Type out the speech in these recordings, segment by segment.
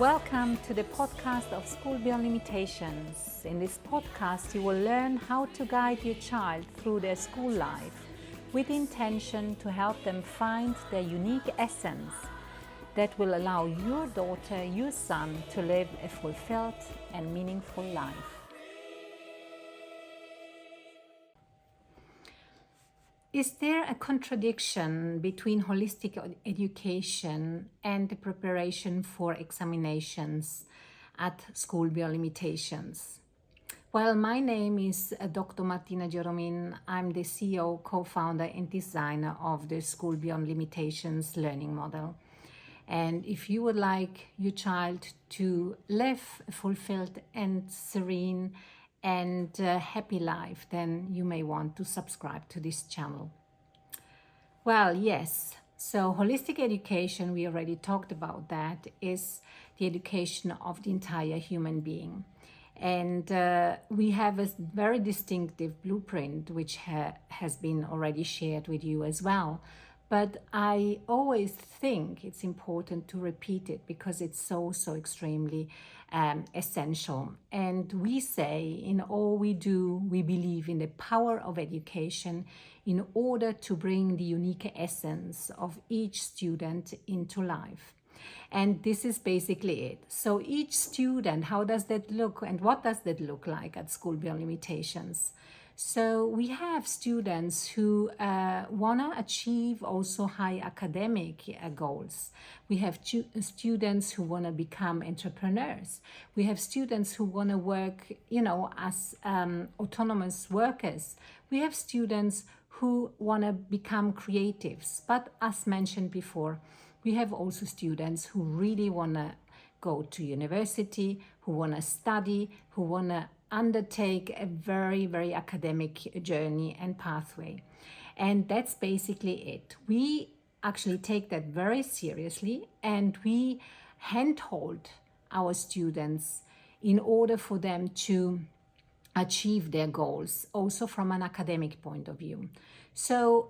Welcome to the podcast of School Beyond Limitations. In this podcast, you will learn how to guide your child through their school life with the intention to help them find their unique essence that will allow your daughter, your son to live a fulfilled and meaningful life. Is there a contradiction between holistic education and the preparation for examinations at School Beyond Limitations? Well, my name is Dr. Martina. I'm the CEO, co-founder and designer of the School Beyond Limitations learning model. And if you would like your child to live a fulfilled and serene and happy life, then you may want to subscribe to this channel. Well, yes, so holistic education, we already talked about that, is the education of the entire human being. And we have a very distinctive blueprint, which has been already shared with you as well. But I always think it's important to repeat it because it's so extremely essential. And we say in all we do, we believe in the power of education in order to bring the unique essence of each student into life. And this is basically it. So each student, how does that look and what does that look like at School Beyond Limitations? So we have students who want to achieve also high academic goals. We have students who want to become entrepreneurs. We have students who want to work, as autonomous workers. We have students who want to become creatives. But as mentioned before, we have also students who really want to go to university, who want to study, who want to undertake a very academic journey and pathway. And that's basically it. We actually take that very seriously and we handhold our students in order for them to achieve their goals, also from an academic point of view. So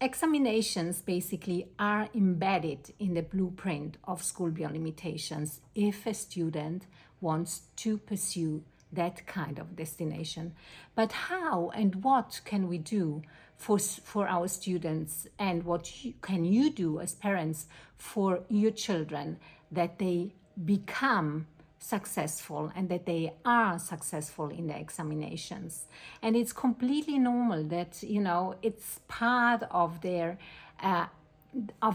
examinations basically are embedded in the blueprint of School Beyond Limitations if a student wants to pursue that kind of destination. But how and what can we do for our students, and what can you do as parents for your children that they become successful and that they are successful in the examinations? And it's completely normal that it's part of their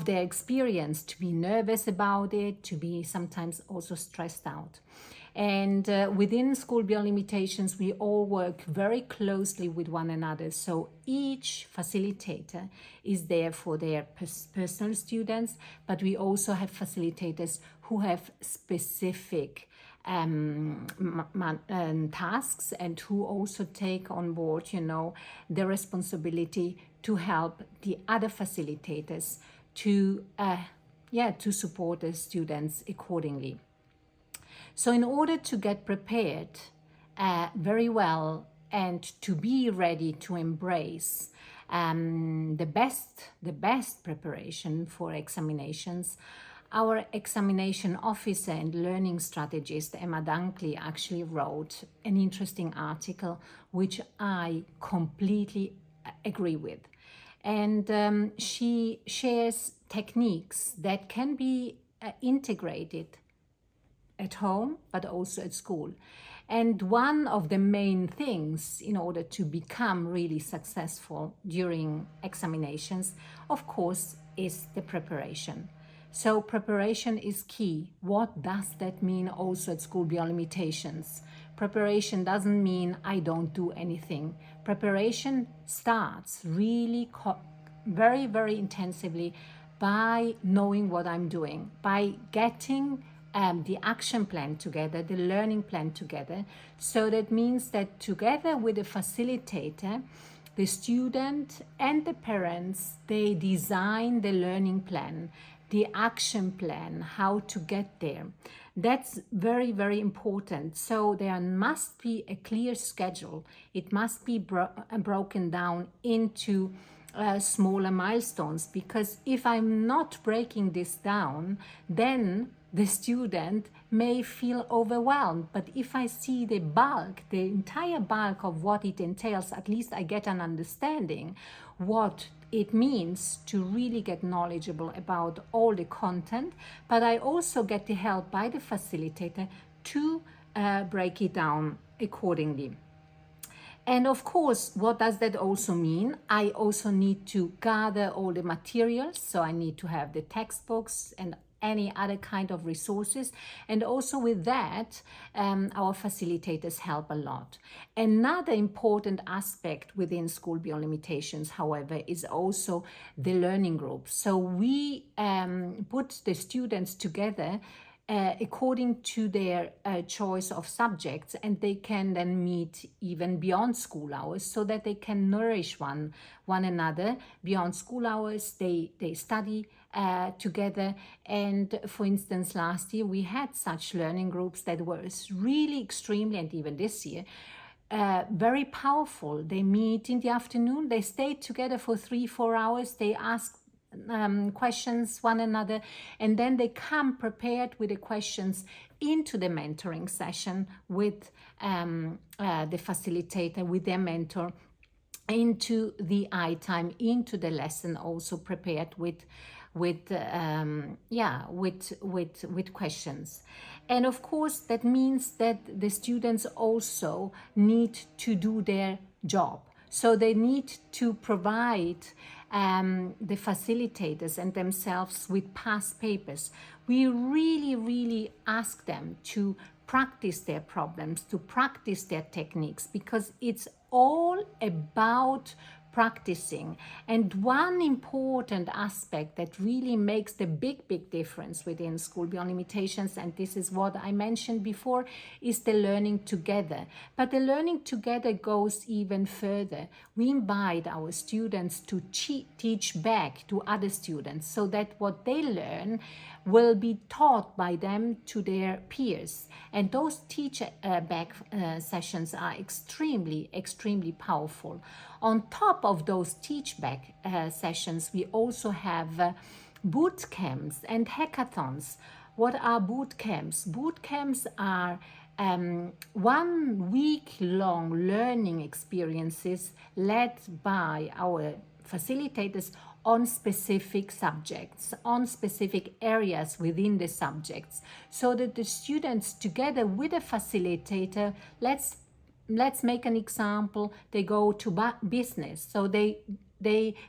experience to be nervous about it, to be sometimes also stressed out. And within School Beyond Limitations, we all work very closely with one another. So each facilitator is there for their personal students, but we also have facilitators who have specific tasks and who also take on board, the responsibility to help the other facilitators to support the students accordingly. So in order to get prepared very well and to be ready to embrace the best preparation for examinations, our examination officer and learning strategist, Emma Dunkley, actually wrote an interesting article which I completely agree with. And she shares techniques that can be integrated at home, but also at school. And one of the main things in order to become really successful during examinations, of course, is the preparation. So preparation is key. What does that mean also at School Beyond Limitations? Preparation doesn't mean I don't do anything. Preparation starts really very intensively by knowing what I'm doing, by getting the action plan together, the learning plan together. So that means that together with the facilitator, the student and the parents, they design the learning plan, the action plan, how to get there. That's very important. So there must be a clear schedule. It must be broken down into smaller milestones, because if I'm not breaking this down, then the student may feel overwhelmed. But if I see the bulk, the entire bulk of what it entails, at least I get an understanding what it means to really get knowledgeable about all the content, but I also get the help by the facilitator to break it down accordingly. And of course, what does that also mean? I also need to gather all the materials. So I need to have the textbooks and any other kind of resources. And also with that, our facilitators help a lot. Another important aspect within School Beyond Limitations, however, is also the learning groups. So we put the students together according to their choice of subjects, and they can then meet even beyond school hours so that they can nourish one another beyond school hours. They study together, and for instance, last year we had such learning groups that were really extremely, and even this year, very powerful. They meet in the afternoon, they stay together for 3-4 hours, they ask questions one another, and then they come prepared with the questions into the mentoring session with the facilitator, with their mentor, into the eye time, into the lesson, also prepared with questions. And of course that means that the students also need to do their job. So they need to provide the facilitators and themselves with past papers. We really ask them to practice their problems, to practice their techniques, because it's all about practicing. And one important aspect that really makes the big difference within School Beyond Limitations, and this is what I mentioned before, is the learning together. But the learning together goes even further. We invite our students to teach back to other students, so that what they learn will be taught by them to their peers. And those teach back sessions are extremely powerful. On top of those teach back sessions, we also have boot camps and hackathons. What are boot camps? Boot camps are 1 week long learning experiences led by our facilitators on specific subjects, on specific areas within the subjects, so that the students, together with a facilitator, let's make an example, they go to business. So the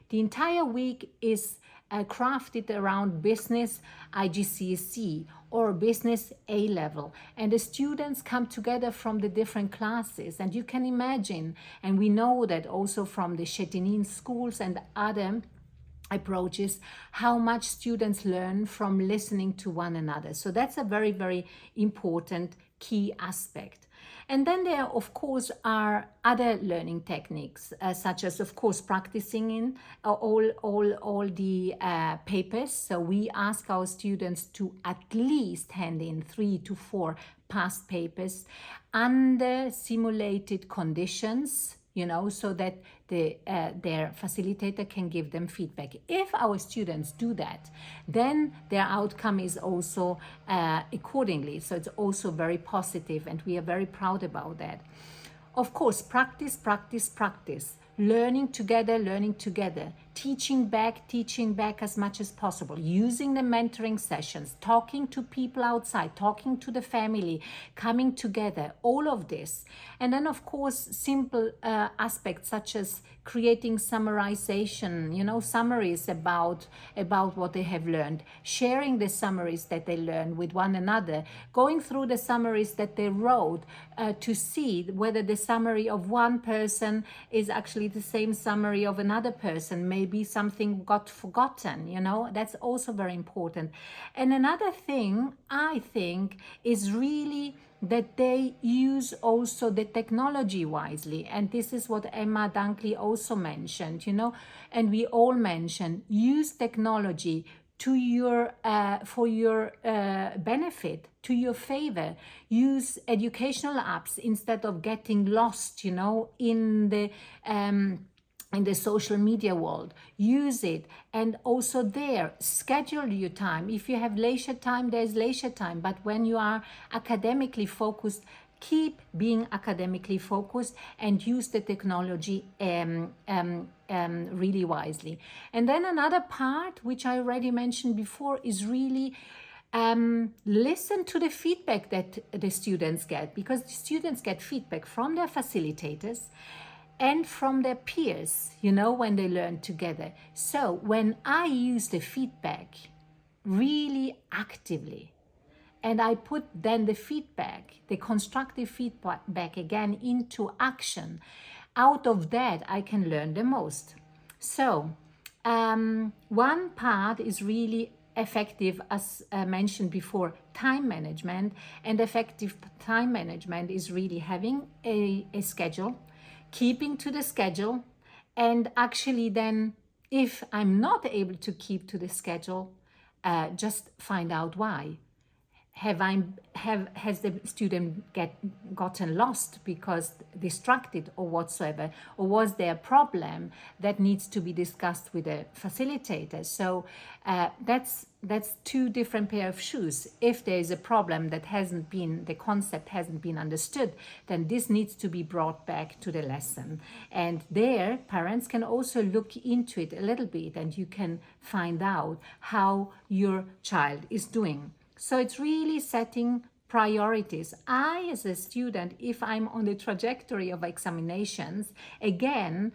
entire week is crafted around business IGCSE or business A-level, and the students come together from the different classes. And you can imagine, and we know that also from the Chetinine schools and other approaches, how much students learn from listening to one another. So that's a very important key aspect. And then there, of course, are other learning techniques, such as, of course, practicing in all the papers. So we ask our students to at least hand in 3 to 4 past papers under simulated conditions, so that their facilitator can give them feedback. If our students do that, then their outcome is also accordingly. So it's also very positive, and we are very proud about that. Of course, practice. Learning together, teaching back as much as possible, using the mentoring sessions, talking to people outside, talking to the family, coming together, all of this. And then, of course, simple aspects such as creating summarization, summaries about what they have learned, sharing the summaries that they learned with one another, going through the summaries that they wrote to see whether the summary of one person is actually the same summary of another person. Maybe something got forgotten, that's also very important. And another thing I think is really that they use also the technology wisely. And this is what Emma Dunkley also mentioned, and we all mention, use technology to your for your benefit, to your favor. Use educational apps instead of getting lost, in the in the social media world, use it. And also there, schedule your time. If you have leisure time, there's leisure time. But when you are academically focused, keep being academically focused and use the technology really wisely. And then another part, which I already mentioned before, is really listen to the feedback that the students get, because the students get feedback from their facilitators and from their peers, when they learn together. So when I use the feedback really actively, and I put then the feedback, the constructive feedback again into action, out of that I can learn the most. So one part is really effective, as mentioned before, time management. And effective time management is really having a schedule, keeping to the schedule, and actually then, if I'm not able to keep to the schedule, just find out why. Has the student gotten lost because distracted or whatsoever, or was there a problem that needs to be discussed with the facilitator? So that's two different pair of shoes. If there is a problem that the concept hasn't been understood, then this needs to be brought back to the lesson. And there, parents can also look into it a little bit, and you can find out how your child is doing. So it's really setting priorities. I, as a student, if I'm on the trajectory of examinations, again,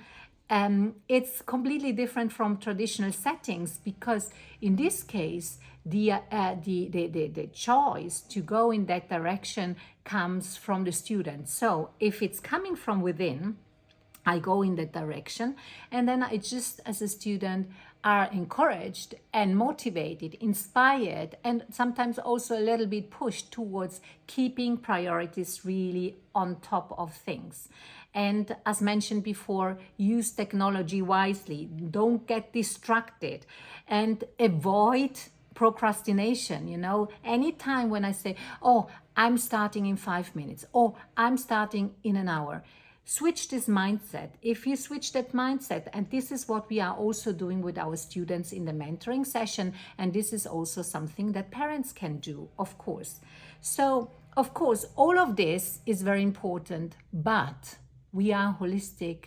it's completely different from traditional settings, because in this case, the choice to go in that direction comes from the student. So if it's coming from within, I go in that direction, and then I just, as a student, are encouraged and motivated, inspired, and sometimes also a little bit pushed towards keeping priorities really on top of things. And as mentioned before, use technology wisely. Don't get distracted, and avoid procrastination. Anytime when I say, oh, I'm starting in 5 minutes, or I'm starting in an hour, switch this mindset. If you switch that mindset, and this is what we are also doing with our students in the mentoring session, and this is also something that parents can do, of course. So, of course, all of this is very important, but we are a holistic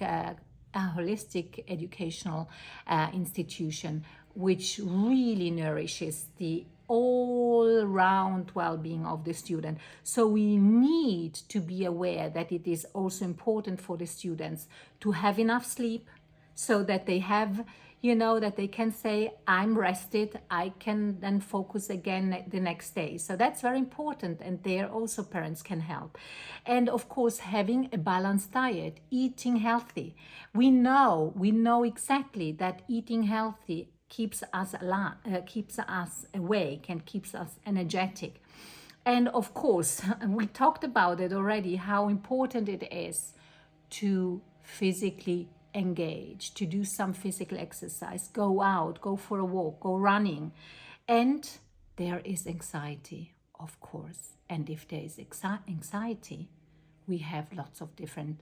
educational institution, which really nourishes the all-round well-being of the student. So we need to be aware that it is also important for the students to have enough sleep, so that they have, that they can say, I'm rested, I can then focus again the next day. So that's very important, and there also parents can help. And of course, having a balanced diet, eating healthy. We know exactly that eating healthy keeps us awake and keeps us energetic. And of course, we talked about it already, how important it is to physically engage, to do some physical exercise, go out, go for a walk, go running. And there is anxiety, of course. And if there is anxiety, we have lots of different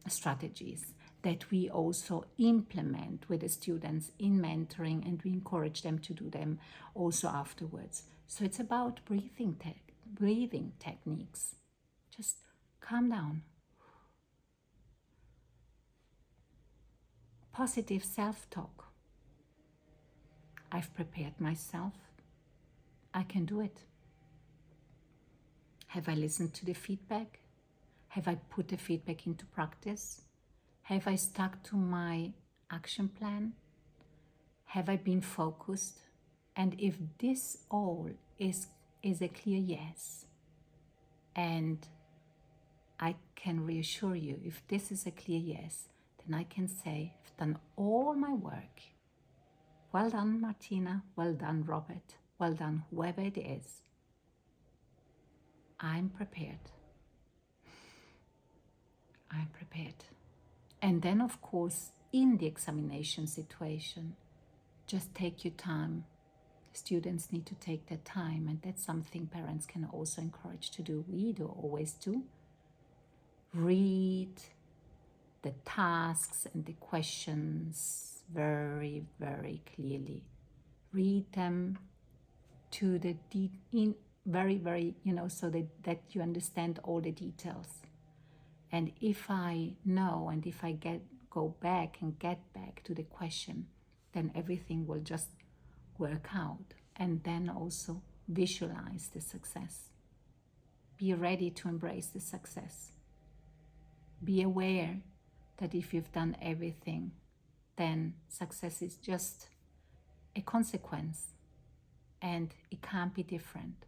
strategies that we also implement with the students in mentoring, and we encourage them to do them also afterwards. So it's about breathing techniques. Just calm down. Positive self-talk. I've prepared myself. I can do it. Have I listened to the feedback? Have I put the feedback into practice? Have I stuck to my action plan? Have I been focused? And if this all is a clear yes, and I can reassure you, if this is a clear yes, then I can say, I've done all my work. Well done, Martina. Well done, Robert. Well done, whoever it is. I'm prepared. I'm prepared. And then, of course, in the examination situation, just take your time. Students need to take their time, and that's something parents can also encourage to do. We do always do. Read, the tasks and the questions very, very clearly. Read them to the very, so that you understand all the details. And if I know, and if I go back and get back to the question, then everything will just work out. And then also visualize the success. Be ready to embrace the success. Be aware that if you've done everything, then success is just a consequence, and it can't be different.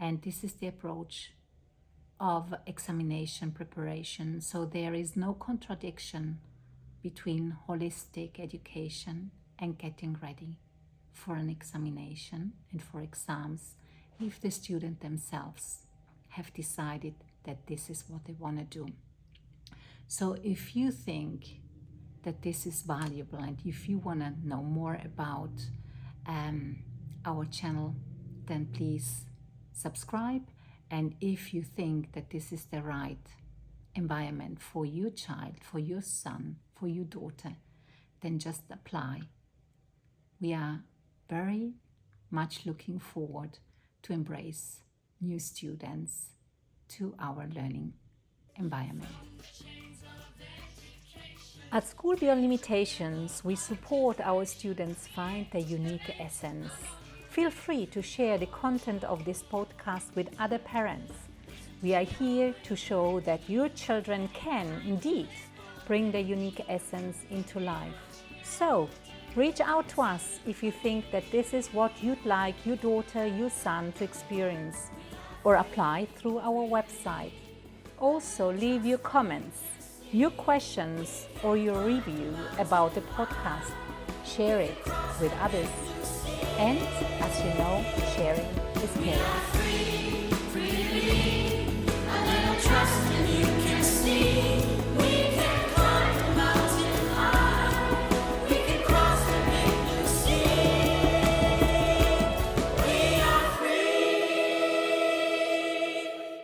And this is the approach of examination preparation. So there is no contradiction between holistic education and getting ready for an examination and for exams if the student themselves have decided that this is what they want to do. So if you think that this is valuable and if you want to know more about our channel, then please subscribe. And if you think that this is the right environment for your child, for your son, for your daughter, then just apply. We are very much looking forward to embrace new students to our learning environment. At School Beyond Limitations, we support our students find their unique essence. Feel free to share the content of this podcast with other parents. We are here to show that your children can indeed bring their unique essence into life. So, reach out to us if you think that this is what you'd like your daughter, your son to experience, or apply through our website. Also, leave your comments, your questions, or your review about the podcast. Share it with others. And as you know, sharing is caring.